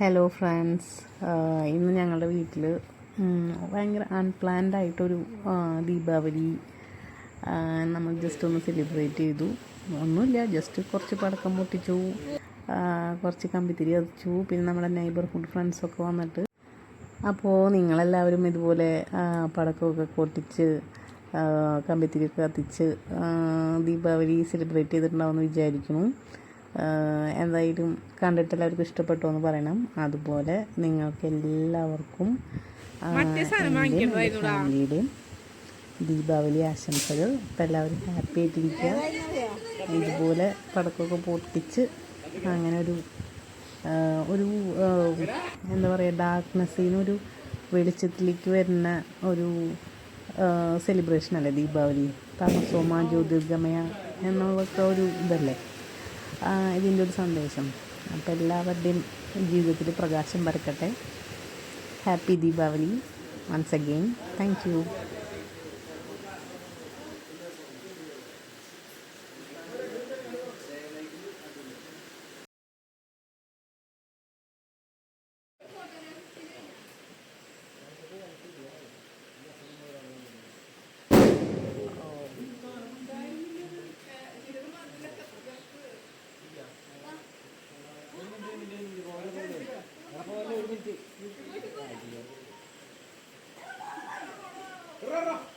Hello friends, ഇന്ന് ഞങ്ങളുടെ വീട്ടിൽ ഭയങ്കര അൺപ്ലാൻഡ് ആയിട്ടൊരു ദീപാവലി നമ്മൾ ജസ്റ്റ് ഒന്ന് സെലിബ്രേറ്റ് ചെയ്തു. ഒന്നുമില്ല, ജസ്റ്റ് കുറച്ച് പടക്കം പൊട്ടിച്ചു, കുറച്ച് കമ്പിത്തിരി കത്തിച്ചു, പിന്നെ നമ്മുടെ നെയ്ബർഹുഡ് ഫ്രണ്ട്സൊക്കെ വന്നിട്ട്. അപ്പോൾ നിങ്ങളെല്ലാവരും ഇതുപോലെ പടക്കമൊക്കെ പൊട്ടിച്ച് കമ്പിത്തിരിയൊക്കെ കത്തിച്ച് ദീപാവലി സെലിബ്രേറ്റ് ചെയ്തിട്ടുണ്ടാവുമെന്ന് വിചാരിക്കുന്നു. എന്തായാലും കണ്ടിട്ട് എല്ലാവർക്കും ഇഷ്ടപ്പെട്ടു എന്ന് പറയണം. അതുപോലെ നിങ്ങൾക്ക് എല്ലാവർക്കും ഫാമിലിയുടെയും ദീപാവലി ആശംസകൾ. അപ്പോൾ എല്ലാവരും ഹാപ്പി ആയിട്ടിരിക്കുക. ഇതുപോലെ പടക്കമൊക്കെ പൊട്ടിച്ച് അങ്ങനെ ഒരു എന്താ പറയുക, ഡാർക്ക്നെസ്സിൽ നിന്നൊരു വെളിച്ചത്തിലേക്ക് വരുന്ന ഒരു സെലിബ്രേഷൻ അല്ലേ ദീപാവലി. തമസോമാ ജ്യോതിർഗമയ എന്നുള്ളതൊക്കെ ഒരു ഇതല്ലേ ഇതിൻ്റെ ഒരു സന്ദേശം. അപ്പോൾ എല്ലാവരുടെയും ജീവിതത്തിൽ പ്രകാശം പരക്കട്ടെ. Happy Deepavali once again. Thank you. Rara.